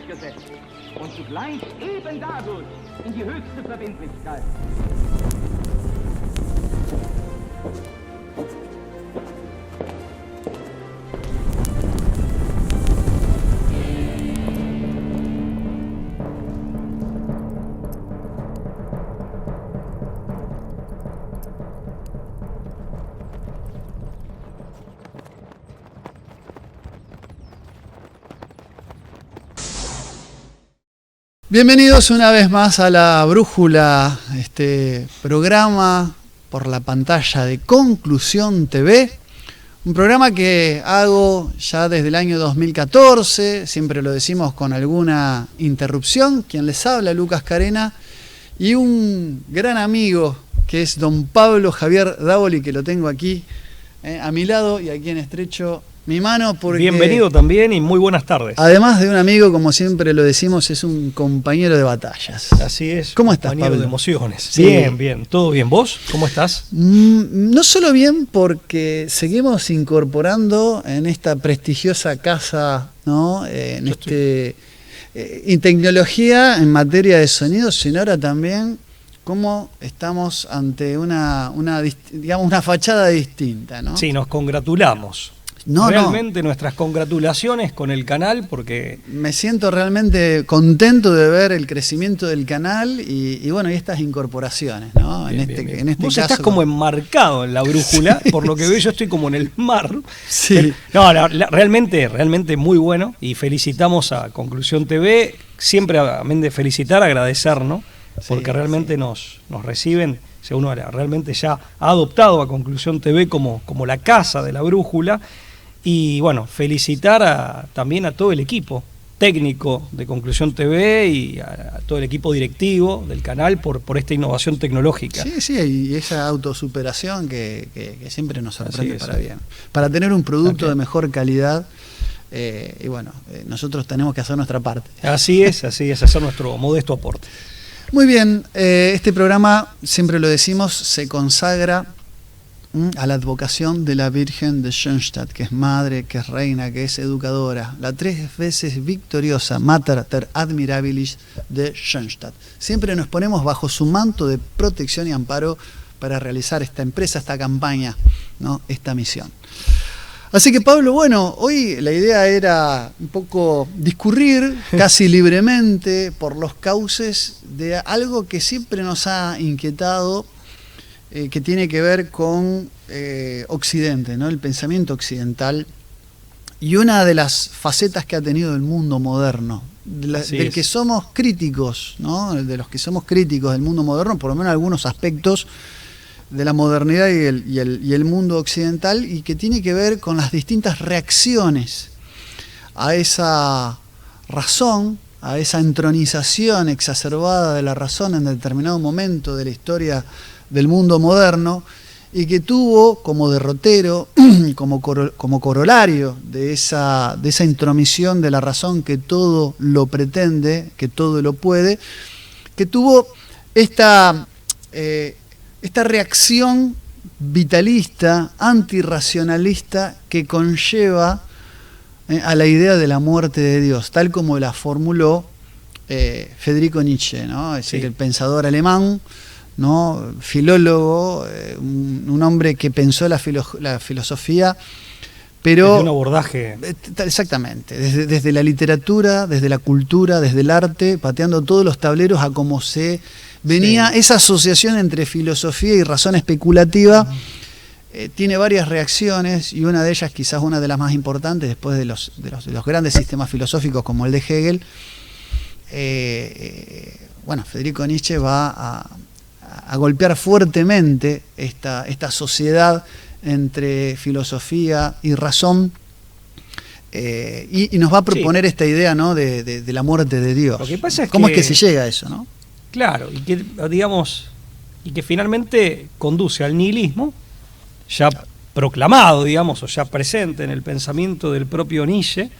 durchgesetzt und zugleich eben dadurch in die höchste Verbindlichkeit. Bienvenidos una vez más a La Brújula, este programa por la pantalla de Conclusión TV, un programa que hago ya desde el año 2014, siempre lo decimos con alguna interrupción. Quien les habla, Lucas Carena, y un gran amigo que es don Pablo Javier Davoli, que lo tengo aquí a mi lado y aquí en estrecho mi mano. Porque bienvenido también y muy buenas tardes. Además de un amigo, como siempre lo decimos, es un compañero de batallas. Así es. ¿Cómo estás, compañero Pablo? de emociones. Sí. Bien, bien. ¿Todo bien? ¿Vos? ¿Cómo estás? No solo bien, porque seguimos incorporando en esta prestigiosa casa, ¿no? En tecnología en materia de sonido, sino ahora también cómo estamos ante una fachada distinta, ¿no? Sí, nos congratulamos. Realmente nuestras congratulaciones con el canal, porque me siento realmente contento de ver el crecimiento del canal y bueno, y estas incorporaciones, ¿no? Bien, en este vos caso estás como enmarcado en la brújula, sí, por lo que veo yo estoy como en el mar. Sí. No, realmente muy bueno, y felicitamos a Conclusión TV, siempre amén de felicitar, agradecer, ¿no? Porque sí, realmente sí. Nos reciben, uno realmente ya ha adoptado a Conclusión TV como la casa de la brújula. Y bueno, felicitar también a todo el equipo técnico de Conclusión TV y a todo el equipo directivo del canal por esta innovación tecnológica. Sí, y esa autosuperación que siempre nos sorprende para bien. Para tener un producto de mejor calidad, y bueno, nosotros tenemos que hacer nuestra parte. Así es, hacer nuestro modesto aporte. Muy bien, este programa, siempre lo decimos, se consagra a la advocación de la Virgen de Schoenstatt, que es madre, que es reina, que es educadora, la 3 veces victoriosa Mater ter Admirabilis de Schoenstatt. Siempre nos ponemos bajo su manto de protección y amparo para realizar esta empresa, esta campaña, ¿no? Esta misión. Así que, Pablo, bueno, hoy la idea era un poco discurrir casi libremente por los cauces de algo que siempre nos ha inquietado, que tiene que ver con Occidente, ¿no? El pensamiento occidental y una de las facetas que ha tenido el mundo moderno, del que somos críticos, ¿no? De los que somos críticos del mundo moderno, por lo menos algunos aspectos de la modernidad y el mundo occidental, y que tiene que ver con las distintas reacciones a esa razón, a esa entronización exacerbada de la razón en determinado momento de la historia del mundo moderno, y que tuvo como derrotero, como corolario de esa intromisión de la razón que todo lo pretende, que todo lo puede, que tuvo esta reacción vitalista, antirracionalista, que conlleva a la idea de la muerte de Dios, tal como la formuló Friedrich Nietzsche, ¿no? Es decir, el pensador alemán, ¿no? Filólogo, un hombre que pensó la filosofía, pero desde un abordaje. Exactamente, desde la literatura, desde la cultura, desde el arte, pateando todos los tableros a cómo se venía esa asociación entre filosofía y razón especulativa. Tiene varias reacciones, y una de ellas, quizás una de las más importantes, después de los grandes sistemas filosóficos como el de Hegel. Bueno, Friedrich Nietzsche va a golpear fuertemente esta sociedad entre filosofía y razón, y nos va a proponer esta idea, ¿no? de la muerte de Dios. Lo que pasa es ¿Cómo es que se llega a eso, no? Claro, y que finalmente conduce al nihilismo, ya proclamado, digamos, o ya presente en el pensamiento del propio Nietzsche.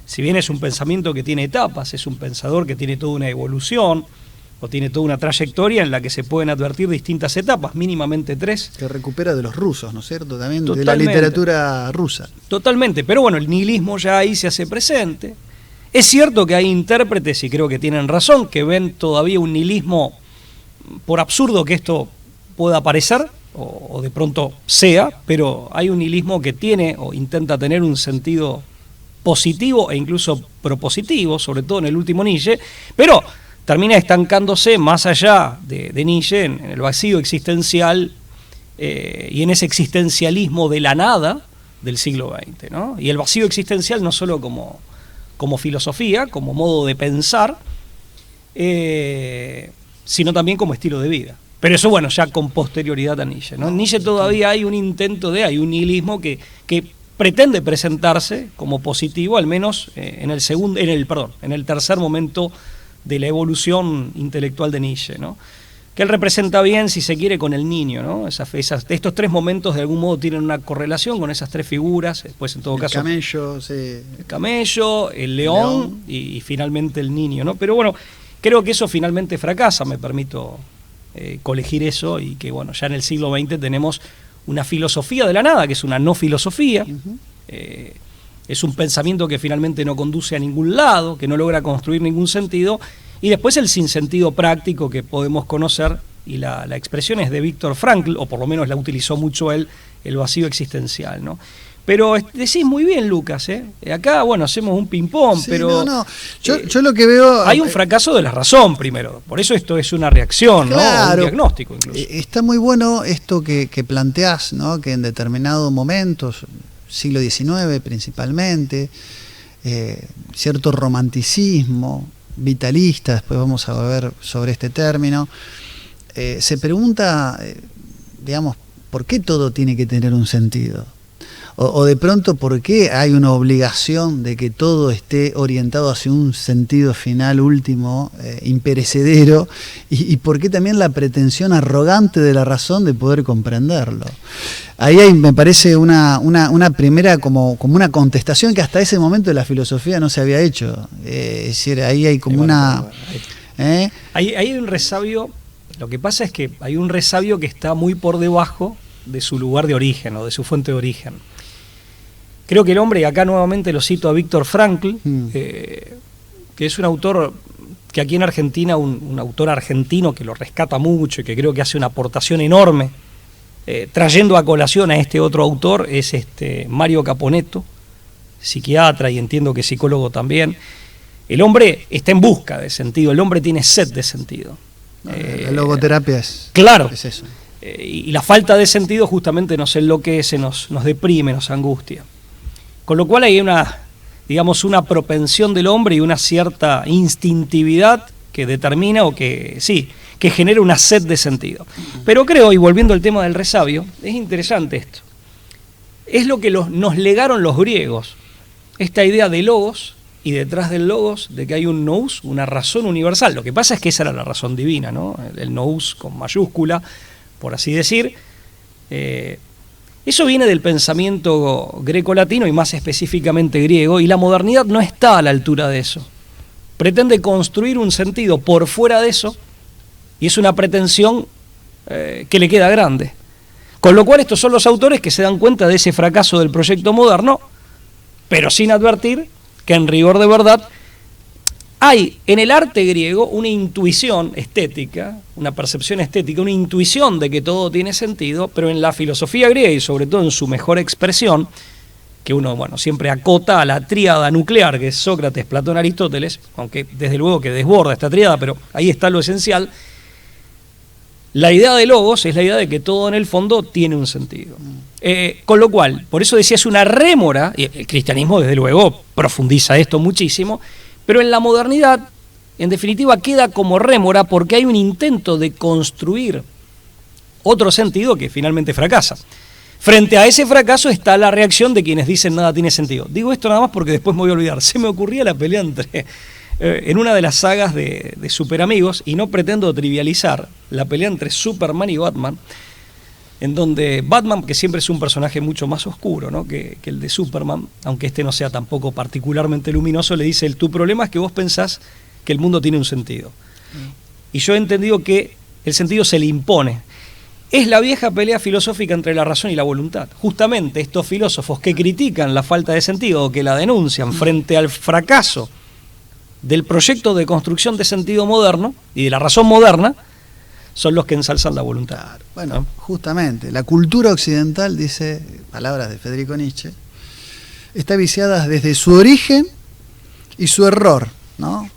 Si bien es un pensamiento que tiene etapas, es un pensador que tiene toda una evolución, o tiene toda una trayectoria en la que se pueden advertir distintas etapas, mínimamente 3. Que recupera de los rusos, ¿no es cierto? También Totalmente. De la literatura rusa. Totalmente, pero bueno, el nihilismo ya ahí se hace presente, Es cierto que hay intérpretes, y creo que tienen razón, que ven todavía un nihilismo, por absurdo que esto pueda parecer, o de pronto sea, pero hay un nihilismo que tiene o intenta tener un sentido positivo e incluso propositivo, sobre todo en el último Nietzsche, pero termina estancándose más allá de Nietzsche en el vacío existencial y en ese existencialismo de la nada del siglo XX, ¿no? Y el vacío existencial no solo como filosofía, como modo de pensar, sino también como estilo de vida. Pero eso, bueno, ya con posterioridad a Nietzsche, ¿no? En Nietzsche todavía hay un intento hay un nihilismo que pretende presentarse como positivo, al menos en el tercer momento de la evolución intelectual de Nietzsche, ¿no? Que él representa bien, si se quiere, con el niño, ¿no? Estos tres momentos de algún modo tienen una correlación con esas tres figuras, después en todo caso... El camello, el león y finalmente el niño, ¿no? Pero bueno, creo que eso finalmente fracasa, me permito colegir eso, y que bueno, ya en el siglo XX tenemos una filosofía de la nada, que es una no filosofía, es un pensamiento que finalmente no conduce a ningún lado, que no logra construir ningún sentido, y después el sinsentido práctico que podemos conocer, y la expresión es de Víctor Frankl, o por lo menos la utilizó mucho él, el vacío existencial, ¿no? Pero decís muy bien, Lucas, acá, bueno, hacemos un ping-pong, sí, pero... No. Yo lo que veo... Hay un fracaso de la razón, primero. Por eso esto es una reacción, claro, ¿no? Un diagnóstico, incluso. Está muy bueno esto que planteás, ¿no? Que en determinados momentos, siglo XIX principalmente, cierto romanticismo vitalista, después vamos a ver sobre este término, se pregunta, digamos, ¿por qué todo tiene que tener un sentido? O de pronto, ¿por qué hay una obligación de que todo esté orientado hacia un sentido final último, imperecedero? Y por qué también la pretensión arrogante de la razón de poder comprenderlo? Ahí hay, me parece, una primera como una contestación que hasta ese momento de la filosofía no se había hecho. Es decir, ahí hay como Hay un resabio. Lo que pasa es que hay un resabio que está muy por debajo de su lugar de origen o de su fuente de origen. Creo que el hombre, y acá nuevamente lo cito a Víctor Frankl, que es un autor que aquí en Argentina, un autor argentino que lo rescata mucho y que creo que hace una aportación enorme, trayendo a colación a este otro autor, es Mario Caponetto, psiquiatra y entiendo que psicólogo también. El hombre está en busca de sentido, el hombre tiene sed de sentido. La logoterapia es eso. Y la falta de sentido justamente nos enloquece, nos deprime, nos angustia. Con lo cual hay una propensión del hombre y una cierta instintividad que determina que genera una sed de sentido. Pero creo, y volviendo al tema del resabio, es interesante esto. Es lo que nos legaron los griegos, esta idea de logos, y detrás del logos de que hay un nous, una razón universal. Lo que pasa es que esa era la razón divina, ¿no? El nous con mayúscula, por así decir. Eso viene del pensamiento greco-latino y más específicamente griego, y la modernidad no está a la altura de eso. Pretende construir un sentido por fuera de eso, y es una pretensión que le queda grande. Con lo cual estos son los autores que se dan cuenta de ese fracaso del proyecto moderno, pero sin advertir que en rigor de verdad hay en el arte griego una intuición estética, una percepción estética, una intuición de que todo tiene sentido, pero en la filosofía griega y sobre todo en su mejor expresión, que uno siempre acota a la tríada nuclear, que es Sócrates, Platón, Aristóteles, aunque desde luego que desborda esta tríada, pero ahí está lo esencial. La idea de logos es la idea de que todo en el fondo tiene un sentido. Con lo cual, por eso decía, es una rémora, y el cristianismo desde luego profundiza esto muchísimo, pero en la modernidad, en definitiva, queda como rémora porque hay un intento de construir otro sentido que finalmente fracasa. Frente a ese fracaso está la reacción de quienes dicen nada tiene sentido. Digo esto nada más porque después me voy a olvidar. Se me ocurría la pelea en una de las sagas de Super Amigos, y no pretendo trivializar, la pelea entre Superman y Batman, en donde Batman, que siempre es un personaje mucho más oscuro, ¿no?, que el de Superman, aunque este no sea tampoco particularmente luminoso, le dice: tu problema es que vos pensás que el mundo tiene un sentido. Y yo he entendido que el sentido se le impone. Es la vieja pelea filosófica entre la razón y la voluntad. Justamente estos filósofos que critican la falta de sentido o que la denuncian frente al fracaso del proyecto de construcción de sentido moderno y de la razón moderna son los que ensalzan la voluntad. Claro. Bueno, justamente, la cultura occidental, dice, palabras de Federico Nietzsche, está viciada desde su origen y su error, ¿no?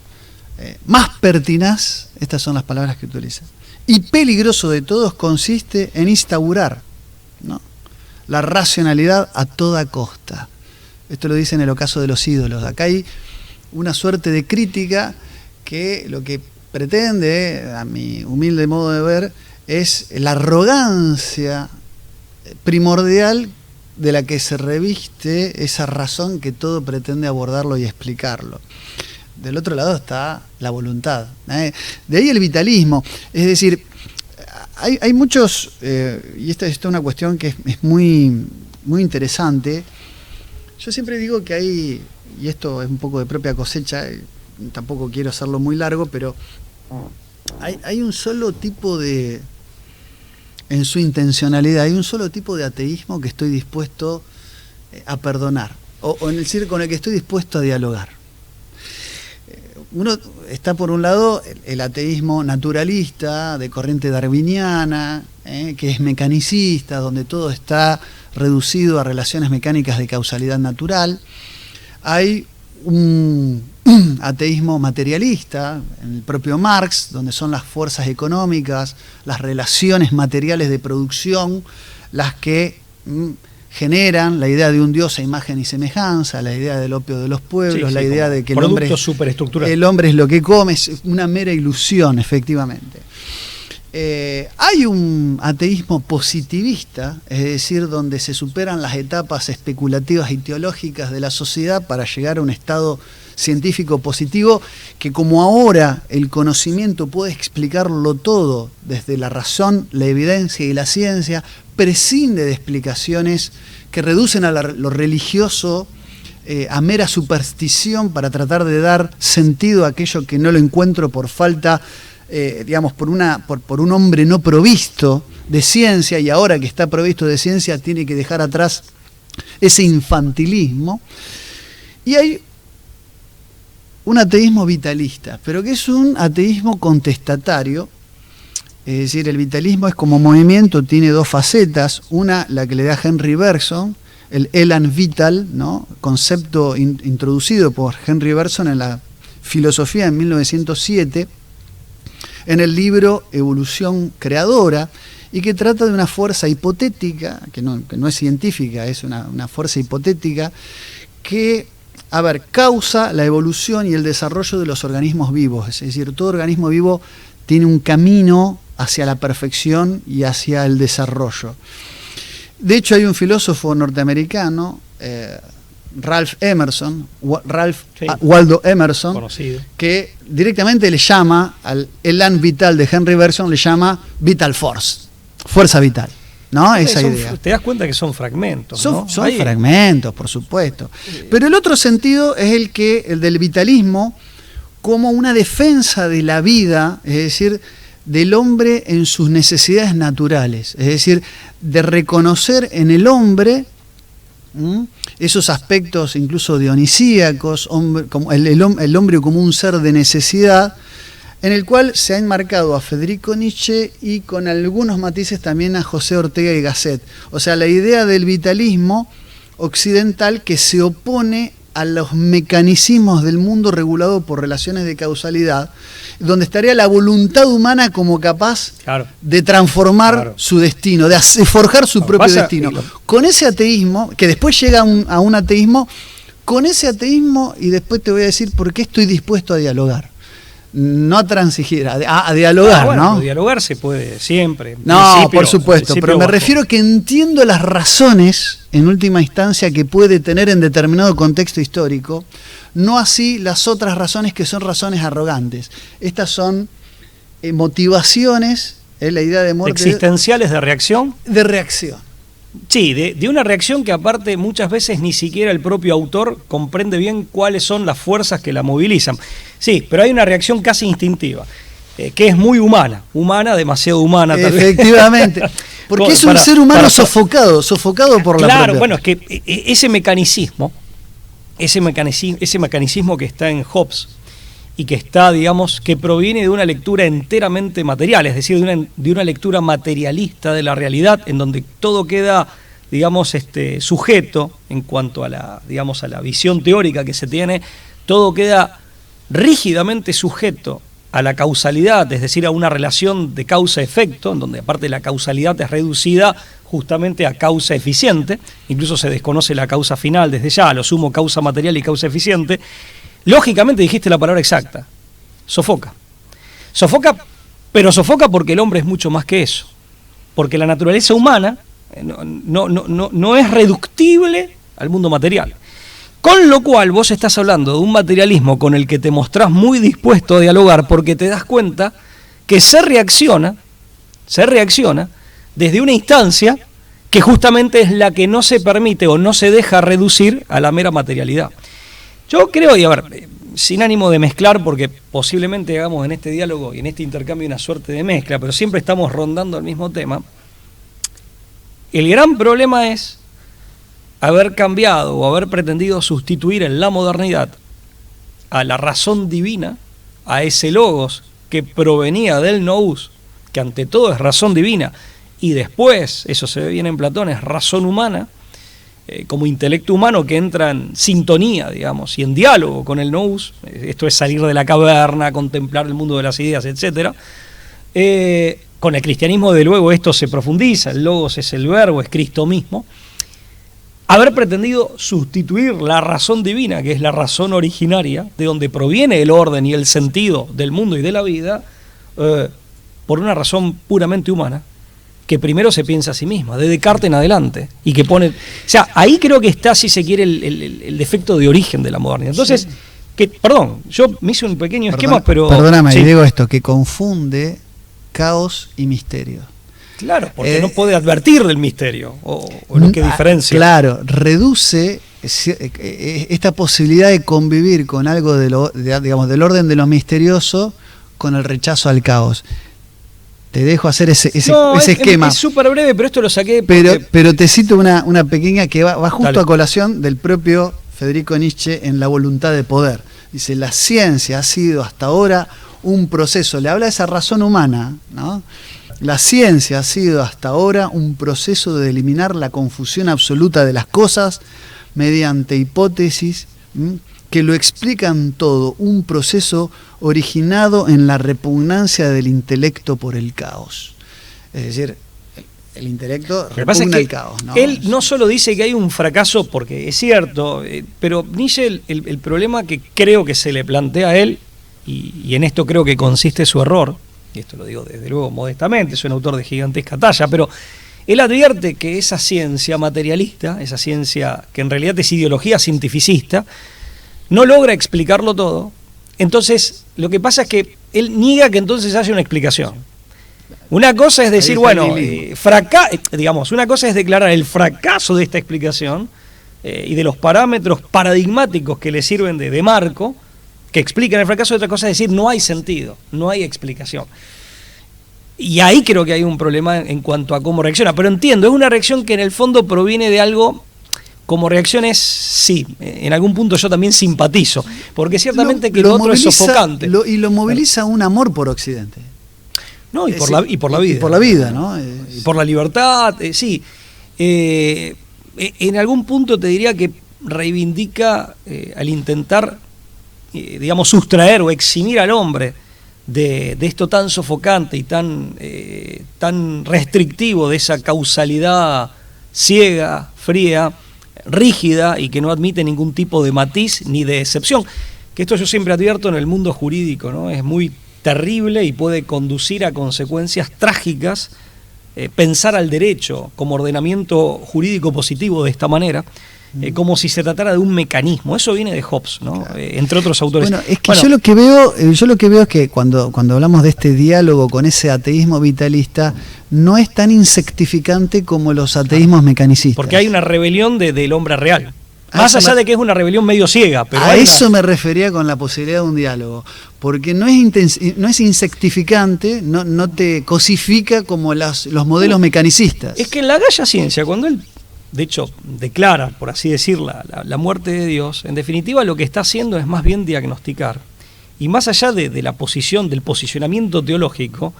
Más pertinaz, estas son las palabras que utiliza, y peligroso de todos consiste en instaurar, ¿no?, la racionalidad a toda costa. Esto lo dice en el ocaso de los ídolos. Acá hay una suerte de crítica que lo que pretende, a mi humilde modo de ver, es la arrogancia primordial de la que se reviste esa razón que todo pretende abordarlo y explicarlo. Del otro lado está la voluntad. De ahí el vitalismo. Es decir, hay muchos, y esta es una cuestión que es muy, muy interesante. Yo siempre digo que hay, y esto es un poco de propia cosecha, tampoco quiero hacerlo muy largo, pero hay un solo tipo de, en su intencionalidad, hay un solo tipo de ateísmo que estoy dispuesto a perdonar, o en decir, con el que estoy dispuesto a dialogar. Uno está, por un lado, el ateísmo naturalista, de corriente darwiniana, que es mecanicista, donde todo está reducido a relaciones mecánicas de causalidad natural. Hay un ateísmo materialista, en el propio Marx, donde son las fuerzas económicas, las relaciones materiales de producción, las que generan la idea de un Dios a imagen y semejanza, la idea del opio de los pueblos, la idea de que el hombre es lo que come, es una mera ilusión, efectivamente. Hay un ateísmo positivista, es decir, donde se superan las etapas especulativas y teológicas de la sociedad para llegar a un estado científico positivo, que como ahora el conocimiento puede explicarlo todo desde la razón, la evidencia y la ciencia, prescinde de explicaciones que reducen a lo religioso a mera superstición para tratar de dar sentido a aquello que no lo encuentro por falta, digamos, por un hombre no provisto de ciencia, y ahora que está provisto de ciencia tiene que dejar atrás ese infantilismo. Y hay un ateísmo vitalista, pero que es un ateísmo contestatario. Es decir, el vitalismo es como movimiento, tiene dos facetas. Una, la que le da Henry Bergson, el Elan Vital, ¿no?, concepto introducido por Henry Bergson en la filosofía en 1907, en el libro Evolución Creadora, y que trata de una fuerza hipotética, que no es científica, es una fuerza hipotética, que, causa la evolución y el desarrollo de los organismos vivos. Es decir, todo organismo vivo tiene un camino hacia la perfección y hacia el desarrollo. De hecho, hay un filósofo norteamericano, Ralph Waldo Emerson, conocido, que directamente le llama al Elan Vital de Henry Bergson, le llama Vital Force, fuerza vital, ¿no? Esa idea. Te das cuenta que son fragmentos, ¿no? Son fragmentos, por supuesto. Pero el otro sentido es el del vitalismo como una defensa de la vida, es decir, del hombre en sus necesidades naturales, es decir, de reconocer en el hombre esos aspectos incluso dionisíacos, como el hombre como un ser de necesidad, en el cual se ha enmarcado a Federico Nietzsche y con algunos matices también a José Ortega y Gasset. O sea, la idea del vitalismo occidental que se opone a los mecanismos del mundo regulado por relaciones de causalidad, donde estaría la voluntad humana como capaz de transformar su destino, de forjar su propio destino. Con ese ateísmo, que después llega a un ateísmo, con ese ateísmo, y después te voy a decir por qué estoy dispuesto a dialogar. No a transigir, a dialogar, ¿no? Dialogar se puede siempre. No, por supuesto, pero me refiero que entiendo las razones, en última instancia, que puede tener en determinado contexto histórico, no así las otras razones que son razones arrogantes. Estas son motivaciones, la idea de muerte. ¿Existenciales de reacción? De reacción. Sí, de una reacción que aparte muchas veces ni siquiera el propio autor comprende bien cuáles son las fuerzas que la movilizan. Sí, pero hay una reacción casi instintiva, que es muy humana, demasiado humana tal vez. Efectivamente, porque es un ser humano sofocado por la propia. Claro, bueno, es que ese mecanismo que está en Hobbes y que está, digamos, que proviene de una lectura enteramente material, es decir, de una lectura materialista de la realidad, en donde todo queda, digamos, sujeto en cuanto a la, digamos, a la visión teórica que se tiene, todo queda rígidamente sujeto a la causalidad, es decir, a una relación de causa-efecto, en donde aparte la causalidad es reducida justamente a causa eficiente, incluso se desconoce la causa final desde ya, a lo sumo causa material y causa eficiente. Lógicamente dijiste la palabra exacta, sofoca. Sofoca, pero sofoca porque el hombre es mucho más que eso, porque la naturaleza humana no es reductible al mundo material. Con lo cual vos estás hablando de un materialismo con el que te mostrás muy dispuesto a dialogar, porque te das cuenta que se reacciona desde una instancia que justamente es la que no se permite o no se deja reducir a la mera materialidad. Yo creo, y a ver, sin ánimo de mezclar, porque posiblemente hagamos en este diálogo y en este intercambio una suerte de mezcla, pero siempre estamos rondando el mismo tema, el gran problema es haber cambiado o haber pretendido sustituir en la modernidad a la razón divina, a ese logos que provenía del nous, que ante todo es razón divina, y después, eso se ve bien en Platón, es razón humana, como intelecto humano que entra en sintonía, digamos, y en diálogo con el nous. Esto es salir de la caverna, contemplar el mundo de las ideas, etc. Con el cristianismo, de luego, esto se profundiza, el logos es el verbo, es Cristo mismo. Haber pretendido sustituir la razón divina, que es la razón originaria, de donde proviene el orden y el sentido del mundo y de la vida, por una razón puramente humana, que primero se piensa a sí misma, de Descartes en adelante, y que pone... O sea, ahí creo que está, si se quiere, el defecto de origen de la modernidad. Entonces, sí. Perdón, yo me hice un pequeño esquema, pero... Perdóname, sí. Y digo esto, que confunde caos y misterio. Claro, porque no puede advertir del misterio, o lo que diferencia. Claro, reduce esta posibilidad de convivir con algo digamos, del orden de lo misterioso con el rechazo al caos. Te dejo hacer ese esquema. Es súper breve, pero esto lo saqué pero te cito una pequeña que va justo Dale. a colación del propio Federico Nietzsche en La voluntad de poder. Dice, la ciencia ha sido hasta ahora un proceso, le habla de esa razón humana, ¿no? La ciencia ha sido hasta ahora un proceso de eliminar la confusión absoluta de las cosas mediante hipótesis que lo explican todo, un proceso originado en la repugnancia del intelecto por el caos. Es decir, el intelecto repugna el caos, ¿no? Él no solo dice que hay un fracaso, porque es cierto, pero Nietzsche, el problema que creo que se le plantea a él, y en esto creo que consiste su error, y esto lo digo desde luego modestamente, es un autor de gigantesca talla, pero él advierte que esa ciencia materialista, esa ciencia que en realidad es ideología cientificista, no logra explicarlo todo. Entonces, lo que pasa es que él niega que entonces haya una explicación. Una cosa es decir, bueno, digamos, una cosa es declarar el fracaso de esta explicación y de los parámetros paradigmáticos que le sirven de marco, que explican el fracaso. Otra cosa es decir, no hay sentido, no hay explicación. Y ahí creo que hay un problema en cuanto a cómo reacciona. Pero entiendo, es una reacción que en el fondo proviene de algo... Como reacciones, sí, en algún punto yo también simpatizo, porque ciertamente que lo otro es sofocante. Y lo moviliza un amor por Occidente. No, y por la vida. Y por la vida, ¿no? Y por la libertad, sí. En algún punto te diría que reivindica al intentar, digamos, sustraer o eximir al hombre de esto tan sofocante y tan restrictivo, de esa causalidad ciega, fría, rígida y que no admite ningún tipo de matiz ni de excepción. Que esto yo siempre advierto en el mundo jurídico, ¿no? Es muy terrible y puede conducir a consecuencias trágicas pensar al derecho como ordenamiento jurídico positivo de esta manera, como si se tratara de un mecanismo. Eso viene de Hobbes, ¿no? Claro. Entre otros autores. Bueno, es que yo lo que veo es que cuando hablamos de este diálogo con ese ateísmo vitalista, no es tan insectificante como los ateísmos mecanicistas. Porque hay una rebelión del hombre real. Más allá de que es una rebelión medio ciega. Pero a eso me refería con la posibilidad de un diálogo. Porque no es insectificante, no te cosifica como los modelos mecanicistas. Es que en la Galla Ciencia, cuando él, de hecho, declara, por así decir, la muerte de Dios, en definitiva lo que está haciendo es más bien diagnosticar y más allá de la posición, del posicionamiento teológico,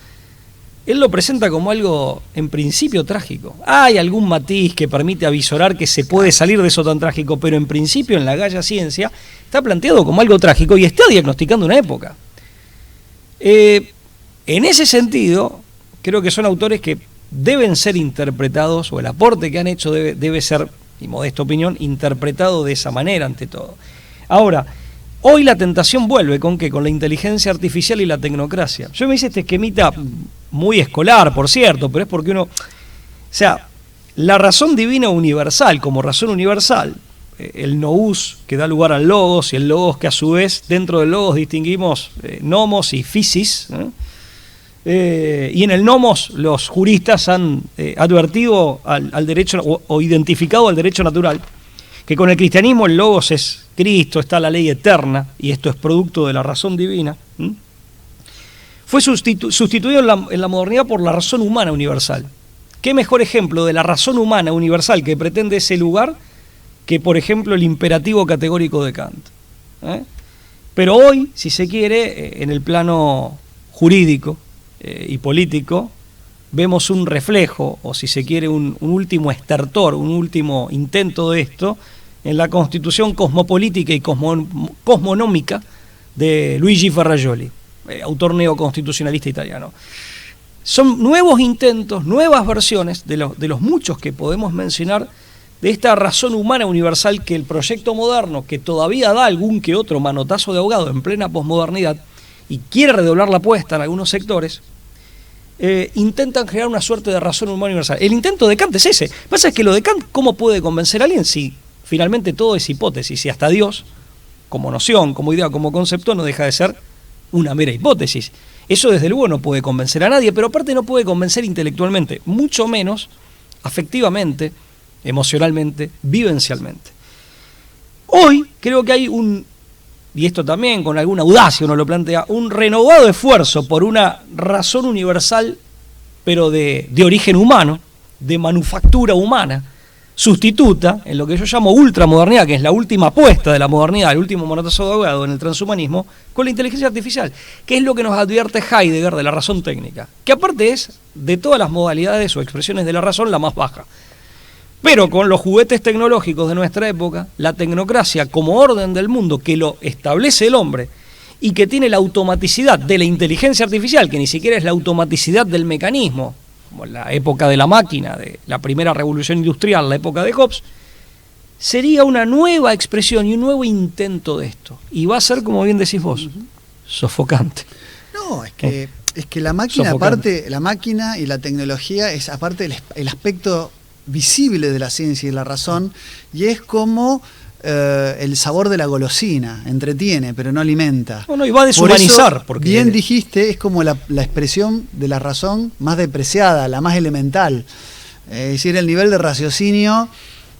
él lo presenta como algo en principio trágico. Hay algún matiz que permite avisorar que se puede salir de eso tan trágico, pero en principio en la Gaia Ciencia está planteado como algo trágico y está diagnosticando una época. En ese sentido, creo que son autores que deben ser interpretados, o el aporte que han hecho debe ser, mi modesta opinión, interpretado de esa manera ante todo. Ahora, hoy la tentación vuelve ¿con qué? Con la inteligencia artificial y la tecnocracia. Yo me hice este esquemita muy escolar, por cierto, pero es porque uno... O sea, la razón divina universal, como razón universal, el nous que da lugar al logos, y el logos que a su vez, dentro del logos distinguimos nomos y physis, y en el nomos los juristas han advertido al derecho, o identificado al derecho natural, que con el cristianismo el logos es Cristo, está la ley eterna, y esto es producto de la razón divina, fue sustituido en la modernidad por la razón humana universal. ¿Qué mejor ejemplo de la razón humana universal que pretende ese lugar que, por ejemplo, el imperativo categórico de Kant? Pero hoy, si se quiere, en el plano jurídico y político, vemos un reflejo, o si se quiere, un último estertor, un último intento de esto, en la constitución cosmopolítica y cosmonómica de Luigi Ferrajoli, autor neoconstitucionalista italiano. Son nuevos intentos, nuevas versiones de los muchos que podemos mencionar de esta razón humana universal que el proyecto moderno, que todavía da algún que otro manotazo de ahogado en plena posmodernidad y quiere redoblar la apuesta en algunos sectores, intentan crear una suerte de razón humana universal. El intento de Kant es ese. Lo que pasa es que lo de Kant, ¿cómo puede convencer a alguien si finalmente todo es hipótesis? Y hasta Dios, como noción, como idea, como concepto, no deja de ser una mera hipótesis. Eso desde luego no puede convencer a nadie, pero aparte no puede convencer intelectualmente, mucho menos afectivamente, emocionalmente, vivencialmente. Hoy creo que hay y esto también con alguna audacia uno lo plantea, un renovado esfuerzo por una razón universal, pero de origen humano, de manufactura humana, sustituta en lo que yo llamo ultramodernidad, que es la última apuesta de la modernidad, el último manotazo de ahogado en el transhumanismo, con la inteligencia artificial, que es lo que nos advierte Heidegger de la razón técnica, que aparte es, de todas las modalidades o expresiones de la razón, la más baja. Pero con los juguetes tecnológicos de nuestra época, la tecnocracia como orden del mundo que lo establece el hombre y que tiene la automaticidad de la inteligencia artificial, que ni siquiera es la automaticidad del mecanismo, como en la época de la máquina, de la primera revolución industrial, la época de Hobbes, sería una nueva expresión y un nuevo intento de esto. Y va a ser, como bien decís vos, sofocante. No, es que la máquina, aparte, la máquina y la tecnología es aparte el aspecto visible de la ciencia y la razón, y es como el sabor de la golosina, entretiene, pero no alimenta. Bueno, y va a deshumanizar. Por eso, porque bien dijiste, es como la expresión de la razón más depreciada, la más elemental. Es decir, el nivel de raciocinio.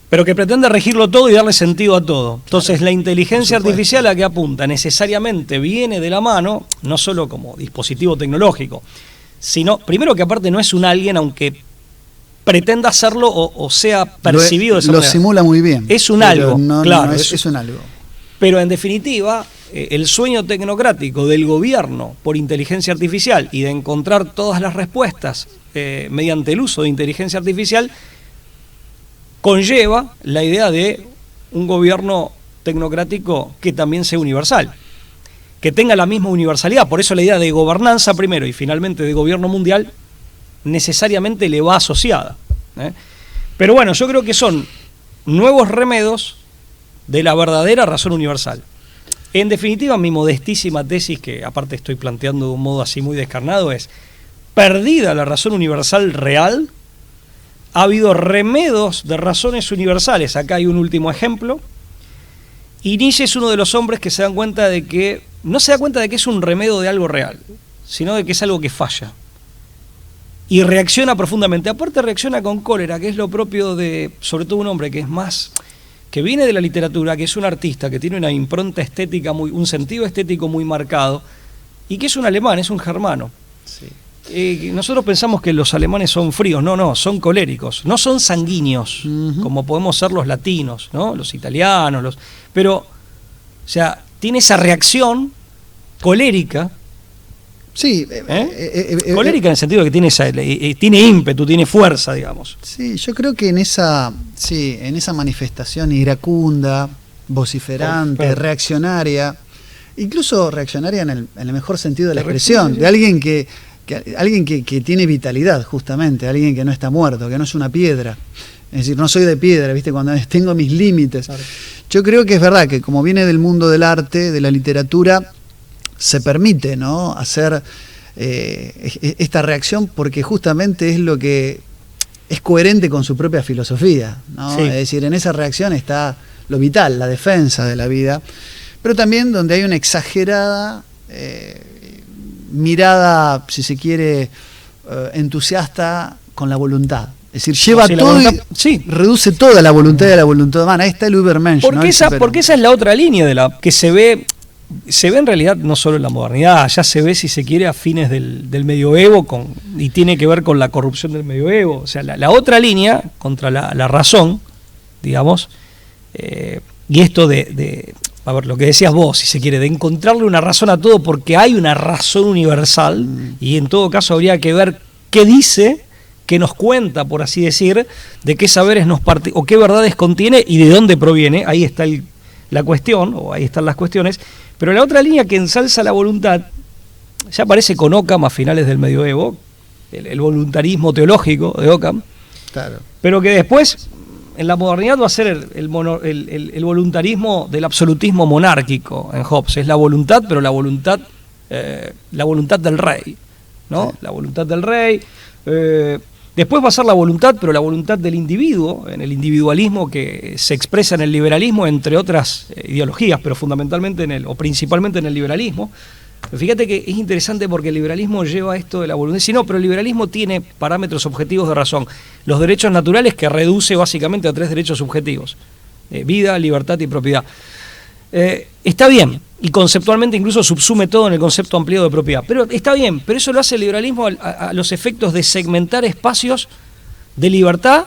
Pero que pretende regirlo todo y darle sentido a todo. Entonces, la inteligencia artificial a que apunta necesariamente viene de la mano, no solo como dispositivo tecnológico, sino, primero que aparte no es un alguien, aunque pretenda hacerlo o sea percibido de esa manera. Lo simula muy bien. Es un algo, claro. Es un algo. Pero en definitiva, el sueño tecnocrático del gobierno por inteligencia artificial y de encontrar todas las respuestas mediante el uso de inteligencia artificial conlleva la idea de un gobierno tecnocrático que también sea universal, que tenga la misma universalidad. Por eso la idea de gobernanza primero y finalmente de gobierno mundial necesariamente le va asociada. Pero bueno, yo creo que son nuevos remedios de la verdadera razón universal. En definitiva, mi modestísima tesis, que aparte estoy planteando de un modo así muy descarnado, es: perdida la razón universal real, ha habido remedios de razones universales. Acá hay un último ejemplo. Y Nietzsche es uno de los hombres que se dan cuenta de que, no se da cuenta de que es un remedio de algo real, sino de que es algo que falla. Y reacciona profundamente. Aparte reacciona con cólera, que es lo propio de, sobre todo, un hombre que es más, que viene de la literatura, que es un artista, que tiene una impronta estética, un sentido estético muy marcado, y que es un alemán, es un germano. Sí. Nosotros pensamos que los alemanes son fríos, no, son coléricos, no son sanguíneos, como podemos ser los latinos, ¿no? Los italianos, pero, o sea, tiene esa reacción colérica. Sí, Colérica en el sentido de que tiene ímpetu, tiene fuerza, digamos. Sí, yo creo que en esa manifestación iracunda, vociferante, reaccionaria, incluso reaccionaria en el mejor sentido de la expresión, de alguien que tiene vitalidad, justamente, alguien que no está muerto, que no es una piedra. Es decir, no soy de piedra, ¿viste? Cuando tengo mis límites. Claro. Yo creo que es verdad que como viene del mundo del arte, de la literatura, se permite, ¿no?, hacer esta reacción porque justamente es lo que es coherente con su propia filosofía, ¿no? Sí. Es decir, en esa reacción está lo vital, la defensa de la vida, pero también donde hay una exagerada mirada, si se quiere, entusiasta con la voluntad. Es decir, lleva todo y reduce toda la voluntad de la voluntad humana. Ahí está el Übermensch. Porque esa es la otra línea de la que se ve en realidad no solo en la modernidad, ya se ve, si se quiere, a fines del medioevo y tiene que ver con la corrupción del medioevo. O sea, la otra línea contra la razón, digamos, y esto a ver, lo que decías vos, si se quiere, de encontrarle una razón a todo porque hay una razón universal y en todo caso habría que ver qué dice, qué nos cuenta, por así decir, de qué saberes o qué verdades contiene y de dónde proviene. Ahí está la cuestión, o ahí están las cuestiones. Pero la otra línea que ensalza la voluntad, ya aparece con Occam a finales del medioevo, el voluntarismo teológico de Occam, claro. Pero que después, en la modernidad, va a ser el voluntarismo del absolutismo monárquico en Hobbes. Es la voluntad, pero la voluntad del rey, ¿no? Sí. La voluntad del rey. Después va a ser la voluntad, pero la voluntad del individuo, en el individualismo que se expresa en el liberalismo, entre otras ideologías, pero fundamentalmente o principalmente en el liberalismo. Pero fíjate que es interesante porque el liberalismo lleva esto de la voluntad. Si no, pero el liberalismo tiene parámetros objetivos de razón. Los derechos naturales, que reduce básicamente a 3 derechos subjetivos: vida, libertad y propiedad. Está bien, y conceptualmente incluso subsume todo en el concepto ampliado de propiedad. Pero está bien, pero eso lo hace el liberalismo a los efectos de segmentar espacios de libertad,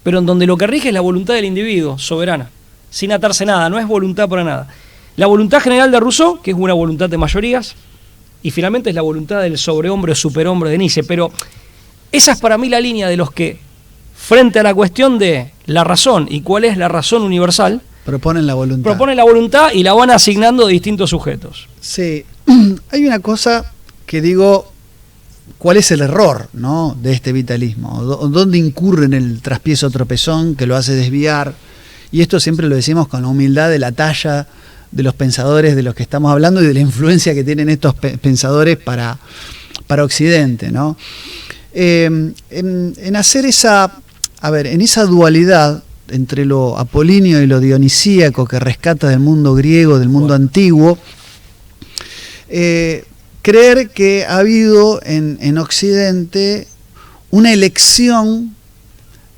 pero en donde lo que rige es la voluntad del individuo, soberana, sin atarse nada, no es voluntad para nada. La voluntad general de Rousseau, que es una voluntad de mayorías, y finalmente es la voluntad del sobrehombre o superhombre de Nietzsche. Pero esa es para mí la línea de los que, frente a la cuestión de la razón y cuál es la razón universal, proponen la voluntad y la van asignando a distintos sujetos. Sí, hay una cosa que digo, ¿cuál es el error, ¿no?, de este vitalismo? ¿Dónde incurre en el traspiezo tropezón que lo hace desviar? Y esto siempre lo decimos con la humildad de la talla de los pensadores de los que estamos hablando y de la influencia que tienen estos pensadores para Occidente, ¿no? En hacer en esa dualidad entre lo apolíneo y lo dionisíaco que rescata del mundo griego, del mundo antiguo, creer que ha habido en Occidente una elección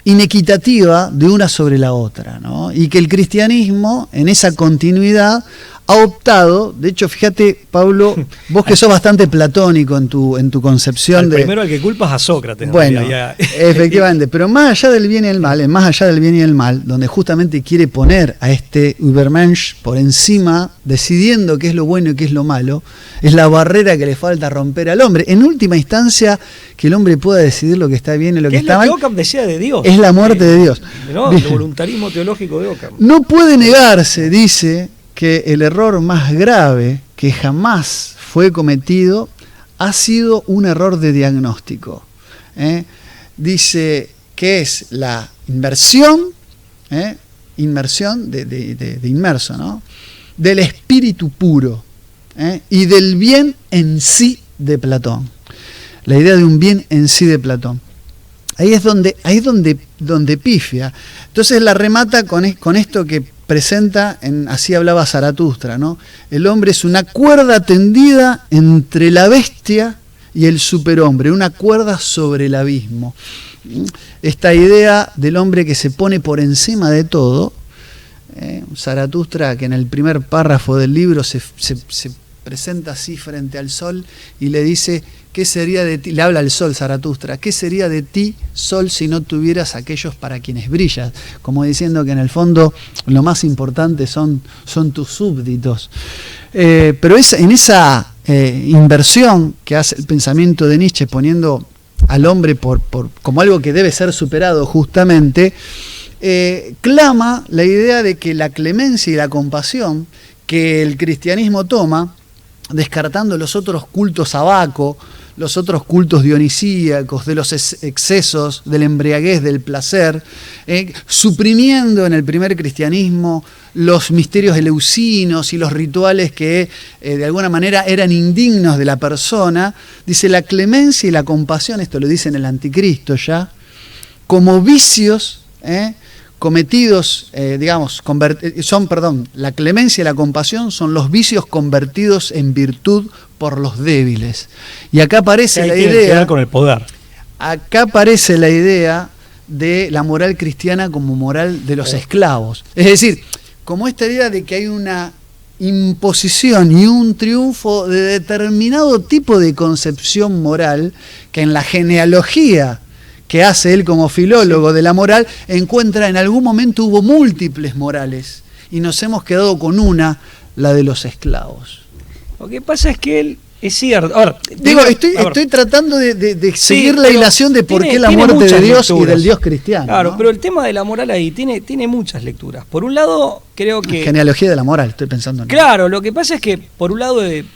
inequitativa de una sobre la otra, ¿no? Y que el cristianismo, en esa continuidad, ha optado, de hecho, fíjate, Pablo, vos que sos bastante platónico en tu concepción primero al que culpas a Sócrates. Bueno, efectivamente, pero más allá del bien y el mal, donde justamente quiere poner a este Übermensch por encima, decidiendo qué es lo bueno y qué es lo malo, es la barrera que le falta romper al hombre. En última instancia, que el hombre pueda decidir lo que está bien y lo que está mal. Es lo que Occam decía de Dios. Es la muerte de Dios. ¿No? El voluntarismo teológico de Occam. No puede negarse, dice, que el error más grave que jamás fue cometido ha sido un error de diagnóstico. Dice que es la inmersión de inmerso, ¿no?, del espíritu puro y del bien en sí de Platón. La idea de un bien en sí de Platón. Ahí es donde pifia. Entonces la remata con esto que presenta, así hablaba Zaratustra, ¿no? El hombre es una cuerda tendida entre la bestia y el superhombre, una cuerda sobre el abismo. Esta idea del hombre que se pone por encima de todo, Zaratustra, que en el primer párrafo del libro se presenta así frente al sol y le dice ¿qué sería de ti? Le habla el sol, Zaratustra. ¿Qué sería de ti, sol, si no tuvieras aquellos para quienes brillas? Como diciendo que en el fondo lo más importante son tus súbditos. Pero en esa inversión que hace el pensamiento de Nietzsche, poniendo al hombre como algo que debe ser superado justamente, clama la idea de que la clemencia y la compasión que el cristianismo toma, descartando los otros cultos a Baco, los otros cultos dionisíacos, de los excesos, del embriaguez, del placer, suprimiendo en el primer cristianismo los misterios eleusinos y los rituales que de alguna manera eran indignos de la persona. Dice, la clemencia y la compasión, esto lo dice en el Anticristo ya, como vicios cometidos, la clemencia y la compasión son los vicios convertidos en virtud por los débiles. Y acá aparece la idea, con el poder. Acá aparece la idea de la moral cristiana como moral de los esclavos. Es decir, como esta idea de que hay una imposición y un triunfo de determinado tipo de concepción moral que en la genealogía que hace él como filólogo de la moral, encuentra en algún momento hubo múltiples morales y nos hemos quedado con una, la de los esclavos. Lo que pasa es que él, es cierto, ahora, estoy tratando de seguir la hilación de por qué la muerte de Dios lecturas. Y del Dios cristiano. Claro, ¿no? pero el tema de la moral ahí tiene muchas lecturas. Por un lado, creo que... Genealogía de la moral, estoy pensando en Claro, lo que pasa es que, por un lado, él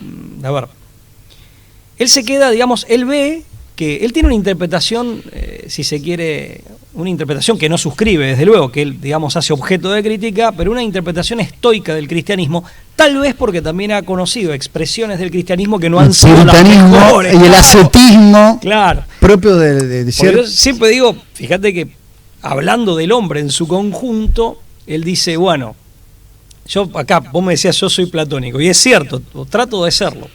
se queda, él ve que él tiene una interpretación, si se quiere, una interpretación que no suscribe, desde luego, que él, hace objeto de crítica, pero una interpretación estoica del cristianismo, tal vez porque también ha conocido expresiones del cristianismo que no han sido las mejores. Y el ascetismo propio de cierto... Yo siempre digo, fíjate que hablando del hombre en su conjunto, él dice, bueno, yo acá, vos me decías, yo soy platónico, y es cierto, trato de serlo.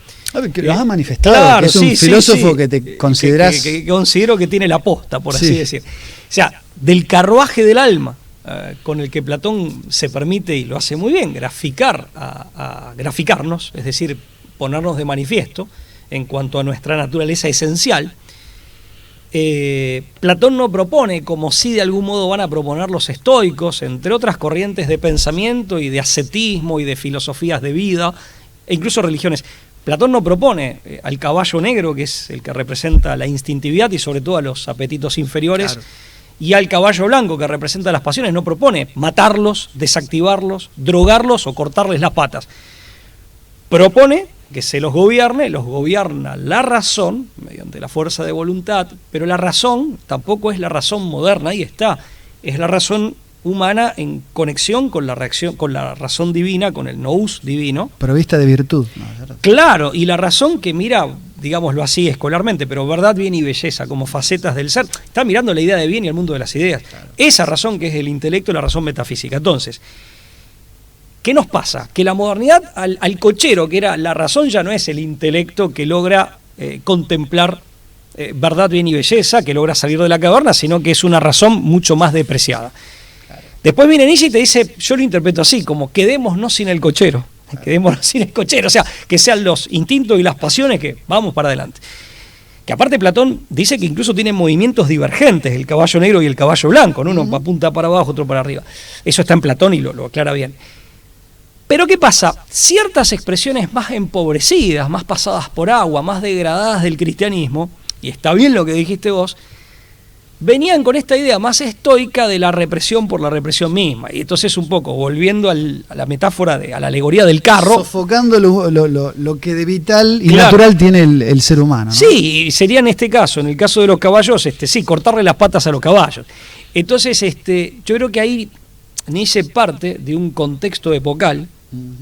Que lo has manifestado, claro, que es un filósofo que te considerás... Que considero que tiene la posta, por así decir. O sea, del carruaje del alma, con el que Platón se permite, y lo hace muy bien, graficarnos, es decir, ponernos de manifiesto en cuanto a nuestra naturaleza esencial. Platón no propone, como sí de algún modo van a proponer los estoicos, entre otras corrientes de pensamiento y de ascetismo y de filosofías de vida, e incluso religiones. Platón no propone al caballo negro, que es el que representa la instintividad y sobre todo a los apetitos inferiores, claro, y al caballo blanco, que representa las pasiones, no propone matarlos, desactivarlos, drogarlos o cortarles las patas. Propone que se los gobierna la razón, mediante la fuerza de voluntad, pero la razón tampoco es la razón moderna, ahí está, es la razón humana en conexión con la razón divina, con el nous divino. Provista de virtud. Claro, y la razón que mira, digámoslo así escolarmente, pero verdad, bien y belleza como facetas del ser, está mirando la idea de bien y el mundo de las ideas. Claro. Esa razón que es el intelecto, la razón metafísica. Entonces, ¿qué nos pasa? Que la modernidad al cochero, que era la razón, ya no es el intelecto que logra contemplar verdad, bien y belleza, que logra salir de la caverna, sino que es una razón mucho más depreciada. Después viene Nietzsche y te dice, yo lo interpreto así, como quedémonos sin el cochero, quedémonos sin el cochero, o sea, que sean los instintos y las pasiones que vamos para adelante. Que aparte Platón dice que incluso tienen movimientos divergentes, el caballo negro y el caballo blanco, ¿no? Uno apunta para abajo, otro para arriba. Eso está en Platón y lo aclara bien. Pero ¿qué pasa? Ciertas expresiones más empobrecidas, más pasadas por agua, más degradadas del cristianismo, y está bien lo que dijiste vos, venían con esta idea más estoica de la represión por la represión misma. Y entonces un poco, volviendo a la metáfora, a la alegoría del carro... Sofocando lo que de vital y natural tiene el ser humano, ¿no? Sí, sería en este caso, en el caso de los caballos, sí, cortarle las patas a los caballos. Entonces, yo creo que ahí Nietzsche parte de un contexto epocal,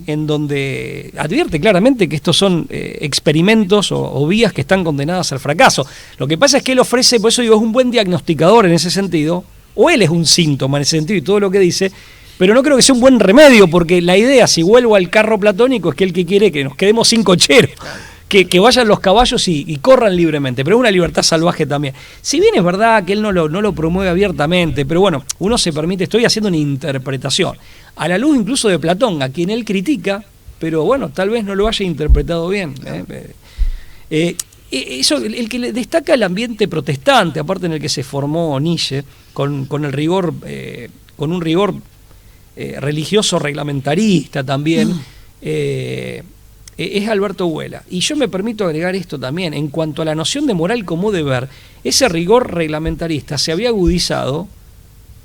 en donde advierte claramente que estos son experimentos o vías que están condenadas al fracaso. Lo que pasa es que él ofrece, por eso digo, es un buen diagnosticador en ese sentido, o él es un síntoma en ese sentido y todo lo que dice, pero no creo que sea un buen remedio, porque la idea, si vuelvo al carro platónico, es que él que quiere que nos quedemos sin cochero, que vayan los caballos y corran libremente, pero es una libertad salvaje también. Si bien es verdad que él no lo promueve abiertamente, pero bueno, uno se permite, estoy haciendo una interpretación, a la luz incluso de Platón, a quien él critica, pero bueno, tal vez no lo haya interpretado bien. eso, el que le destaca el ambiente protestante, aparte en el que se formó Nietzsche, con el rigor, con un rigor religioso reglamentarista también, es Alberto Huela. Y yo me permito agregar esto también, en cuanto a la noción de moral como deber, ese rigor reglamentarista se había agudizado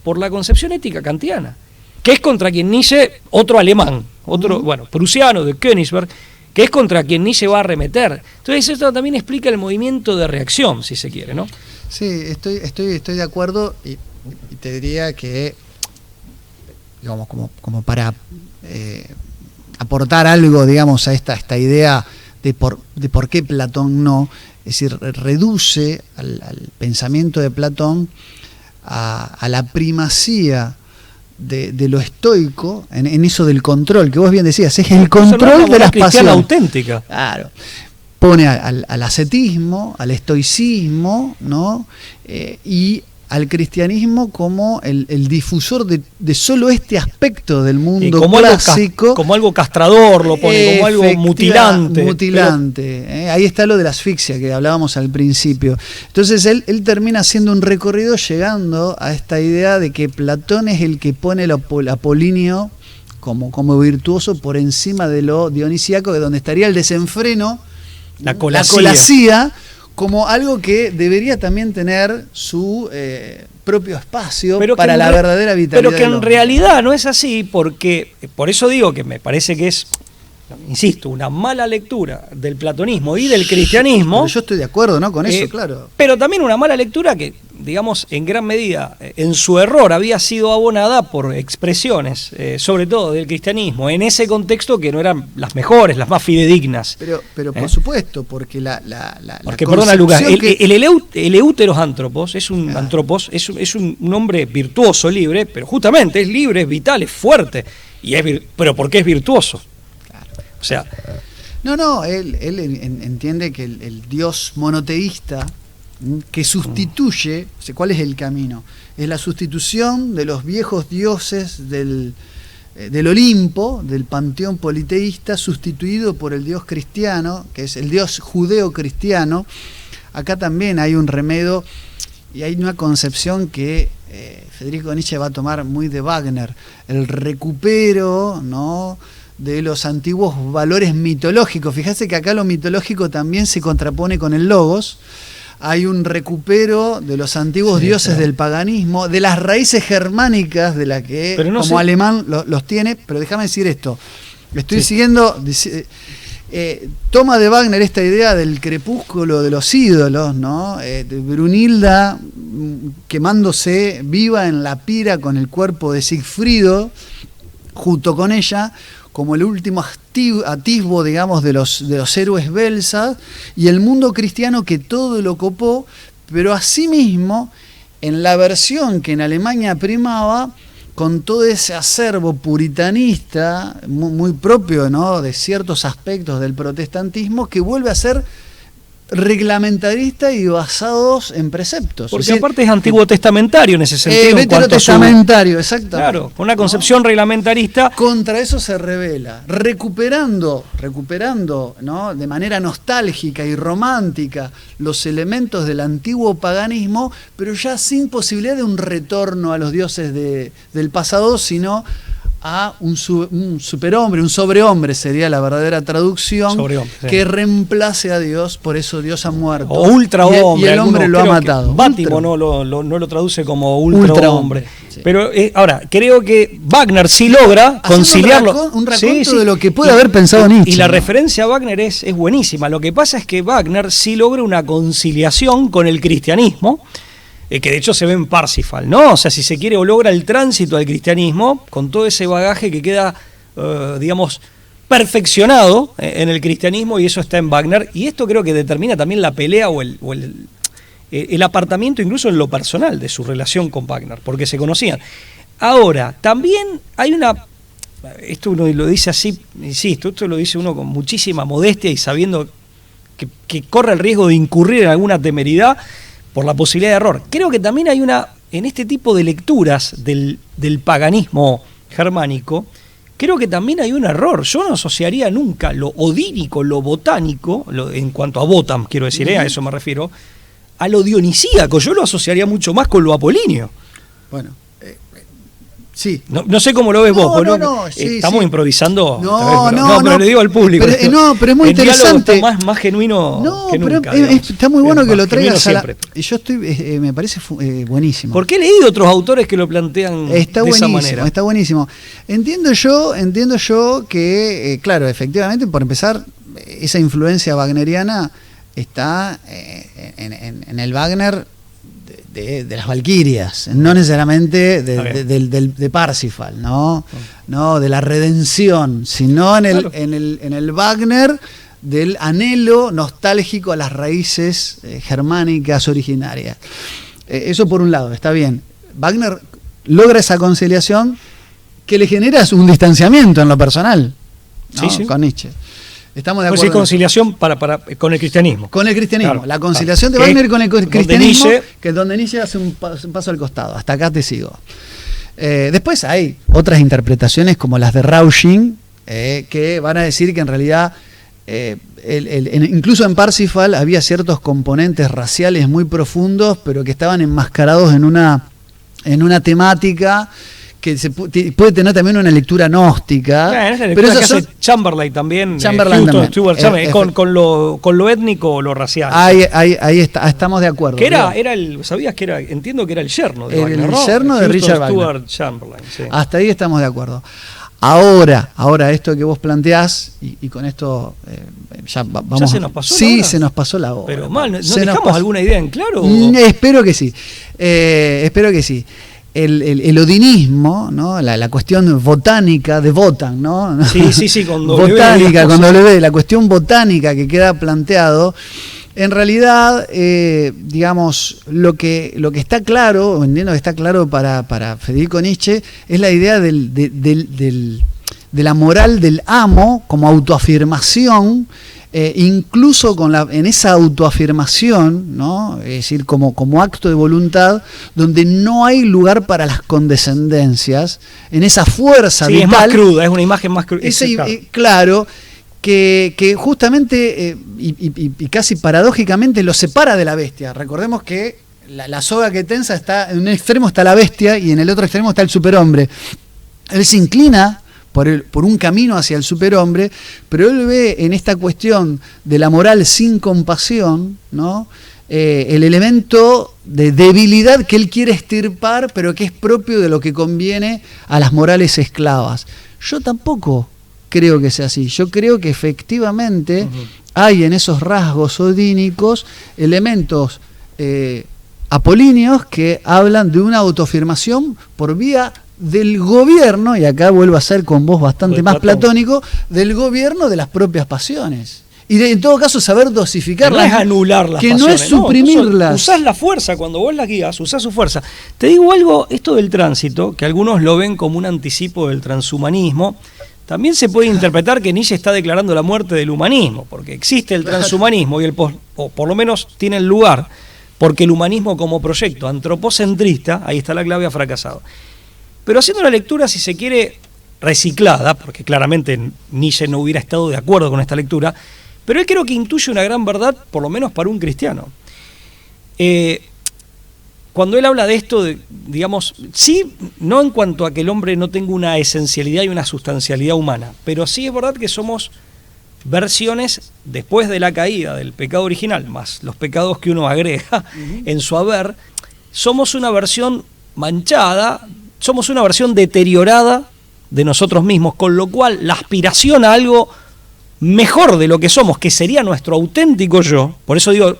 por la concepción ética kantiana, que es contra quien Nietzsche, otro alemán, otro, prusiano de Königsberg, que es contra quien Nietzsche va a arremeter. Entonces esto también explica el movimiento de reacción, si se quiere, ¿no? Sí, estoy de acuerdo y te diría que, digamos, como para aportar algo, digamos, a esta idea de por qué Platón no, es decir, reduce al pensamiento de Platón a la primacía de lo estoico en eso del control, que vos bien decías, es el control de las pasiones auténtica. Claro. Pone al ascetismo, al estoicismo, ¿no? Y al cristianismo como el difusor de solo este aspecto del mundo como clásico. Como algo castrador, lo pone, como algo mutilante. Mutilante. Ahí está lo de la asfixia que hablábamos al principio. Entonces él termina haciendo un recorrido llegando a esta idea de que Platón es el que pone el apolíneo como virtuoso por encima de lo dionisíaco, de donde estaría el desenfreno, la colasía, como algo que debería también tener su propio espacio para la verdadera vitalidad. Pero que en realidad no es así, porque por eso digo que me parece que es, insisto, una mala lectura del platonismo y del cristianismo. Pero yo estoy de acuerdo, ¿no? Con eso, claro. Pero también una mala lectura que, digamos, en gran medida, en su error, había sido abonada por expresiones, sobre todo del cristianismo, en ese contexto que no eran las mejores, las más fidedignas. Pero por supuesto, porque porque, perdona, Lucas, el Euteros Antropos es un antropos, es un hombre virtuoso, libre, pero justamente es libre, es vital, es fuerte. Pero ¿por qué es virtuoso? O sea, él entiende que el Dios monoteísta que sustituye, ¿cuál es el camino? Es la sustitución de los viejos dioses del Olimpo, del panteón politeísta, sustituido por el Dios cristiano, que es el Dios judeo-cristiano. Acá también hay un remedio y hay una concepción que Federico Nietzsche va a tomar muy de Wagner, el recupero, ¿no?, de los antiguos valores mitológicos. Fíjate que acá lo mitológico también se contrapone con el logos. Hay un recupero de los antiguos dioses del paganismo, de las raíces germánicas de la que alemán los tiene. Pero déjame decir esto, estoy siguiendo, toma de Wagner esta idea del crepúsculo de los ídolos, ¿no? De Brunilda quemándose viva en la pira con el cuerpo de Sigfrido, junto con ella, como el último atisbo, digamos, de los héroes belsas, y el mundo cristiano que todo lo copó, pero asimismo, en la versión que en Alemania primaba, con todo ese acervo puritanista, muy propio, ¿no?, de ciertos aspectos del protestantismo, que vuelve a ser reglamentarista y basados en preceptos. Porque aparte es antiguo testamento en ese sentido. Veterotestamentario, exactamente. Claro, con una concepción reglamentarista. Contra eso se revela, recuperando, ¿no?, de manera nostálgica y romántica los elementos del antiguo paganismo, pero ya sin posibilidad de un retorno a los dioses del pasado, sino a un superhombre, un sobrehombre sería la verdadera traducción, que reemplace a Dios, por eso Dios ha muerto. O ultrahombre. Y el hombre lo ha matado. Bátimo no lo traduce como ultrahombre. Sí. Pero ahora, creo que Wagner sí logra conciliarlo. Un raconto de lo que puede haber pensado Nietzsche. Y la referencia a Wagner es buenísima. Lo que pasa es que Wagner sí logra una conciliación con el cristianismo, que de hecho se ve en Parsifal, ¿no? O sea, si se quiere, o logra el tránsito al cristianismo con todo ese bagaje que queda, digamos, perfeccionado en el cristianismo, y eso está en Wagner. Y esto creo que determina también la pelea o el apartamiento, incluso en lo personal, de su relación con Wagner, porque se conocían. Ahora, también hay esto uno lo dice así, insisto, esto lo dice uno con muchísima modestia y sabiendo que corre el riesgo de incurrir en alguna temeridad por la posibilidad de error. Creo que también hay en este tipo de lecturas del paganismo germánico, creo que también hay un error. Yo no asociaría nunca lo odírico, lo botánico, en cuanto a Botam, quiero decir, a eso me refiero, a lo dionisíaco. Yo lo asociaría mucho más con lo apolíneo. Bueno, sí. No sé cómo lo ves vos, sí, estamos improvisando. No, pero le digo al público. Pero es muy interesante. Está más genuino que nunca. Está muy bueno que lo traigas y yo estoy, me parece buenísimo. Porque he leído otros autores que lo plantean de esa manera. Está buenísimo. Entiendo yo que, claro, efectivamente, por empezar, esa influencia wagneriana está en el Wagner de las Valquirias, no necesariamente de Parsifal, ¿no? No, de la redención, sino en el Wagner del anhelo nostálgico a las raíces germánicas originarias. Eso por un lado, está bien. Wagner logra esa conciliación que le genera un distanciamiento en lo personal, ¿no? Con Nietzsche. Estamos de acuerdo. Pues sí, conciliación con el cristianismo. Con el cristianismo. Claro, la conciliación de Wagner con el cristianismo, que es donde Nietzsche hace un paso al costado. Hasta acá te sigo. Después hay otras interpretaciones como las de Rausching, que van a decir que en realidad, incluso en Parsifal, había ciertos componentes raciales muy profundos, pero que estaban enmascarados en una temática que puede tener también una lectura gnóstica. Es la lectura que hace Chamberlain también, con lo étnico o lo racial. Ahí estamos de acuerdo. ¿Sabías que entiendo que era el yerno de Wagner, ¿no? El yerno de Richard Wagner. Chamberlain, sí. Hasta ahí estamos de acuerdo. Ahora, esto que vos planteás, y con esto ya vamos. ¿Ya se nos pasó la hora? Se nos pasó la hora. Pero mal, ¿no dejamos alguna idea en claro? Espero que sí. El odinismo, ¿no? La cuestión botánica de Wotan, ¿no? Sí, con W. Botánica, con W, la cuestión botánica que queda planteado, en realidad, digamos, lo que está claro, entiendo que está claro para Federico Nietzsche, es la idea de la moral del amo como autoafirmación, incluso en esa autoafirmación, ¿no? Es decir, como acto de voluntad, donde no hay lugar para las condescendencias, en esa fuerza vital. Es más cruda, es una imagen más cruda. Claro, que justamente y casi paradójicamente lo separa de la bestia. Recordemos que la soga que tensa está, en un extremo está la bestia y en el otro extremo está el superhombre. Él se inclina por un camino hacia el superhombre, pero él ve en esta cuestión de la moral sin compasión, ¿no? El elemento de debilidad que él quiere extirpar, pero que es propio de lo que conviene a las morales esclavas. Yo tampoco creo que sea así. Yo creo que efectivamente hay en esos rasgos odínicos elementos apolíneos que hablan de una autoafirmación por vía del gobierno, y acá vuelvo a ser con vos bastante más platónico, del gobierno de las propias pasiones. Y en todo caso saber dosificarlas. Que no es anular las pasiones. Que no es suprimirlas. Usás la fuerza, cuando vos las guías, usás su fuerza. Te digo algo, esto del tránsito, que algunos lo ven como un anticipo del transhumanismo, también se puede interpretar que Nietzsche está declarando la muerte del humanismo, porque existe el transhumanismo y o por lo menos tiene el lugar, porque el humanismo como proyecto antropocentrista, ahí está la clave, ha fracasado. Pero haciendo una lectura, si se quiere, reciclada, porque claramente Nietzsche no hubiera estado de acuerdo con esta lectura, pero él creo que intuye una gran verdad, por lo menos para un cristiano. Cuando él habla de esto, digamos, sí, no en cuanto a que el hombre no tenga una esencialidad y una sustancialidad humana, pero sí es verdad que somos versiones, después de la caída del pecado original, más los pecados que uno agrega en su haber, somos una versión manchada, somos una versión deteriorada de nosotros mismos, con lo cual la aspiración a algo mejor de lo que somos, que sería nuestro auténtico yo, por eso digo,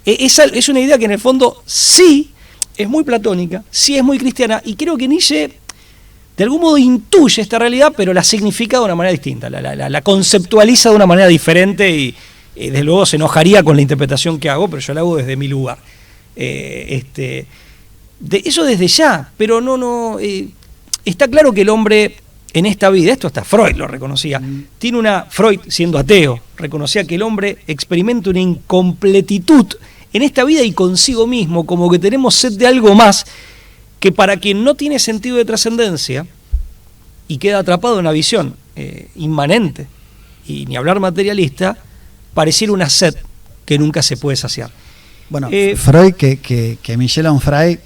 es una idea que en el fondo sí es muy platónica, sí es muy cristiana, y creo que Nietzsche de algún modo intuye esta realidad, pero la significa de una manera distinta, la conceptualiza de una manera diferente, y desde luego se enojaría con la interpretación que hago, pero yo la hago desde mi lugar. Eso desde ya, pero está claro que el hombre en esta vida, esto hasta Freud lo reconocía, Freud siendo ateo, reconocía que el hombre experimenta una incompletitud en esta vida y consigo mismo, como que tenemos sed de algo más, que para quien no tiene sentido de trascendencia, y queda atrapado en una visión inmanente, y ni hablar materialista, pareciera una sed que nunca se puede saciar. Bueno, Freud, que Michel Onfray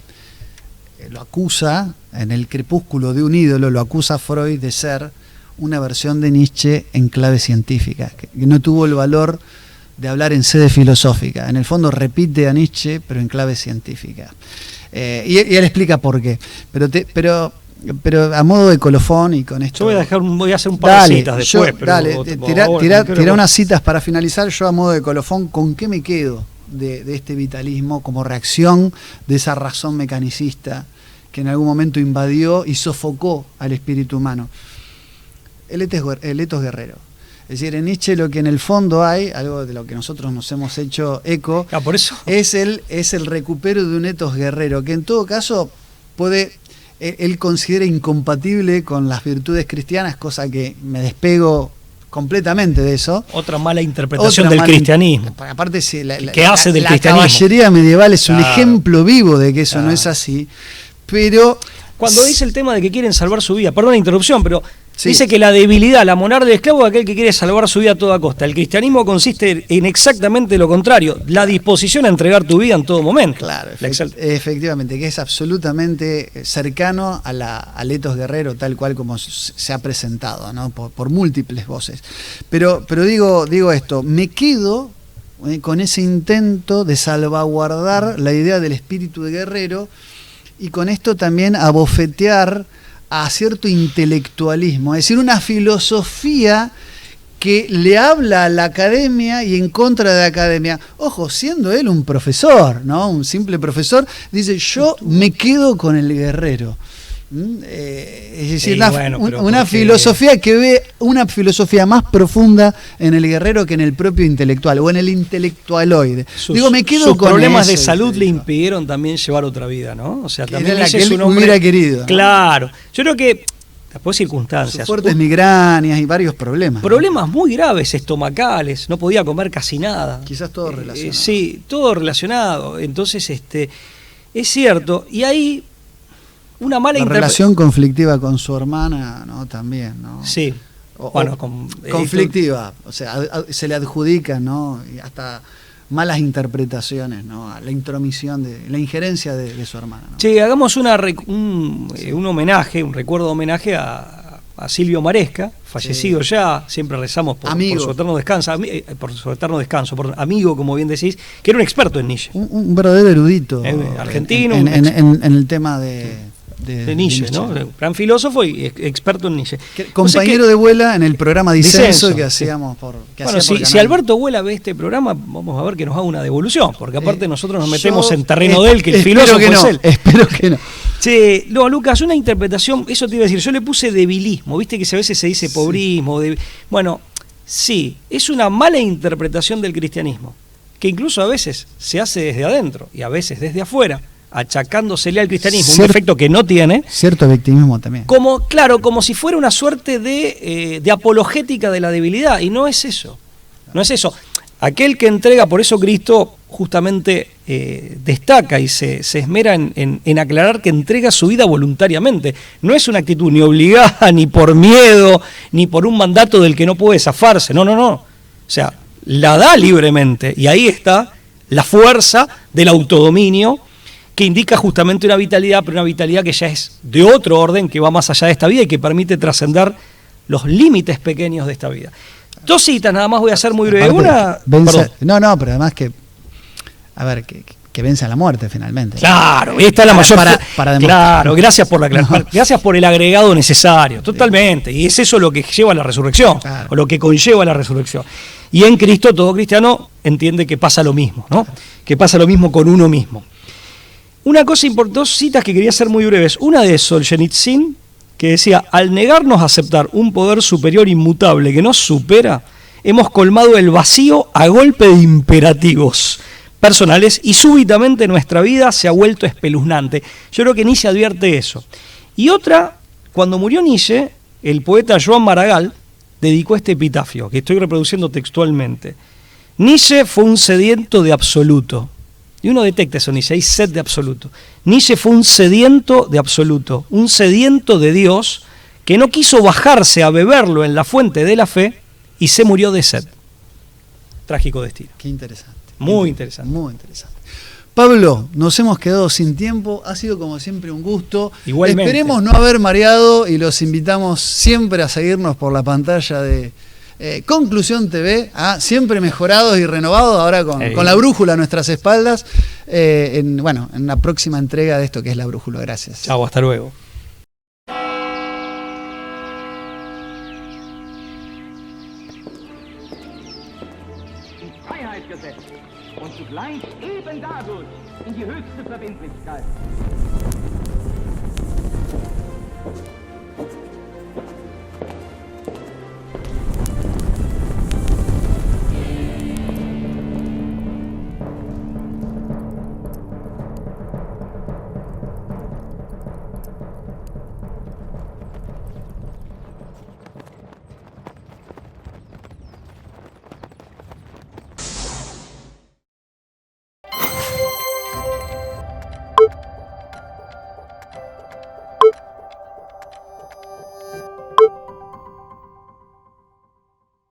lo acusa, en El crepúsculo de un ídolo, lo acusa a Freud de ser una versión de Nietzsche en clave científica, que no tuvo el valor de hablar en sede filosófica. En el fondo repite a Nietzsche, pero en clave científica. Y él explica por qué. Pero a modo de colofón y con esto... Yo voy a hacer un par de citas después. Tira unas citas para finalizar. Yo a modo de colofón, ¿con qué me quedo de este vitalismo como reacción de esa razón mecanicista que en algún momento invadió y sofocó al espíritu humano? El etos guerrero. Es decir, en Nietzsche lo que en el fondo hay, algo de lo que nosotros nos hemos hecho eco, por eso. es el recupero de un etos guerrero, que en todo caso él considera incompatible con las virtudes cristianas, cosa que me despego completamente de eso. Otra mala interpretación del cristianismo. Aparte, ¿qué hace del cristianismo? La caballería medieval es un ejemplo vivo de que eso no es así, pero... Cuando dice el tema de que quieren salvar su vida, perdón la interrupción, pero... Sí. Dice que la debilidad, la moral del esclavo es aquel que quiere salvar su vida a toda costa. El cristianismo consiste en exactamente lo contrario, la disposición a entregar tu vida en todo momento. Claro, efectivamente, que es absolutamente cercano al etos guerrero, tal cual como se ha presentado, ¿no? por múltiples voces. Pero digo esto, me quedo con ese intento de salvaguardar la idea del espíritu de guerrero y con esto también abofetear a cierto intelectualismo, es decir, una filosofía que le habla a la academia y en contra de la academia. Ojo, siendo él un profesor, ¿no? Un simple profesor, dice, yo me quedo con el guerrero. Es decir, una filosofía que ve una filosofía más profunda en el guerrero que en el propio intelectual o en el intelectualoide. Me quedo sus con problemas de salud le impidieron también llevar otra vida, ¿no? O sea, también era la que él hubiera querido, ¿no? Claro. Yo creo que después circunstancias. Fuertes migrañas y varios problemas. Problemas muy graves, estomacales, no podía comer casi nada. Quizás todo relacionado. Sí, todo relacionado. Entonces, es cierto. Y ahí una mala relación conflictiva con su hermana, ¿no? También, ¿no? Sí. Conflictiva, o sea, se le adjudica, ¿no? Y hasta malas interpretaciones, ¿no? A la intromisión, la injerencia de su hermana, ¿no? Sí, hagamos un homenaje, un recuerdo homenaje a Silvio Maresca, fallecido ya, siempre rezamos por su eterno descanso, amigo, como bien decís, que era un experto en Nietzsche. Un verdadero erudito. Argentino. En el tema de Nietzsche, ¿no? Gran filósofo y experto en Nietzsche. Compañero de Vuela en el programa Disenso que hacíamos por... Si Alberto Vuela ve este programa, vamos a ver que nos haga una devolución, porque aparte nosotros nos metemos en terreno de él, que el filósofo es él. Espero que no. Sí, no, Lucas, una interpretación, eso te iba a decir, yo le puse debilismo, viste que a veces se dice pobrismo, bueno, sí, es una mala interpretación del cristianismo, que incluso a veces se hace desde adentro y a veces desde afuera, achacándosele al cristianismo, un efecto que no tiene. Cierto victimismo también. Como si fuera una suerte de apologética de la debilidad, y no es eso. No es eso. Aquel que entrega, por eso Cristo justamente destaca y se esmera en aclarar que entrega su vida voluntariamente. No es una actitud ni obligada, ni por miedo, ni por un mandato del que no puede zafarse. No. O sea, la da libremente, y ahí está la fuerza del autodominio, que indica justamente una vitalidad, pero una vitalidad que ya es de otro orden, que va más allá de esta vida y que permite trascender los límites pequeños de esta vida. 2 citas, nada más voy a hacer muy breve. No, pero además que vence a la muerte finalmente. Claro, esta es la mayor... Claro, gracias por gracias por el agregado necesario, totalmente. Y es eso lo que lleva a la resurrección, claro, o lo que conlleva a la resurrección. Y en Cristo todo cristiano entiende que pasa lo mismo, ¿no? Que pasa lo mismo con uno mismo. Una cosa importante, 2 citas que quería hacer muy breves. Una de Solzhenitsyn, que decía: al negarnos a aceptar un poder superior inmutable que nos supera, hemos colmado el vacío a golpe de imperativos personales y súbitamente nuestra vida se ha vuelto espeluznante. Yo creo que Nietzsche advierte eso. Y otra, cuando murió Nietzsche, el poeta Joan Maragall dedicó este epitafio, que estoy reproduciendo textualmente. Nietzsche fue un sediento de absoluto. Y uno detecta eso, Nietzsche, hay sed de absoluto. Nietzsche fue un sediento de absoluto, un sediento de Dios que no quiso bajarse a beberlo en la fuente de la fe y se murió de sed. Trágico destino. Qué interesante. Muy interesante. Muy interesante. Pablo, nos hemos quedado sin tiempo, ha sido como siempre un gusto. Igualmente. Esperemos no haber mareado y los invitamos siempre a seguirnos por la pantalla de Conclusión TV, siempre mejorados y renovados, ahora con la brújula a nuestras espaldas, en la próxima entrega de esto que es La Brújula. Gracias. Chau, hasta luego. Freiheit gesetzt und zugleich eben dadurch in die höchste Verbindlichkeit.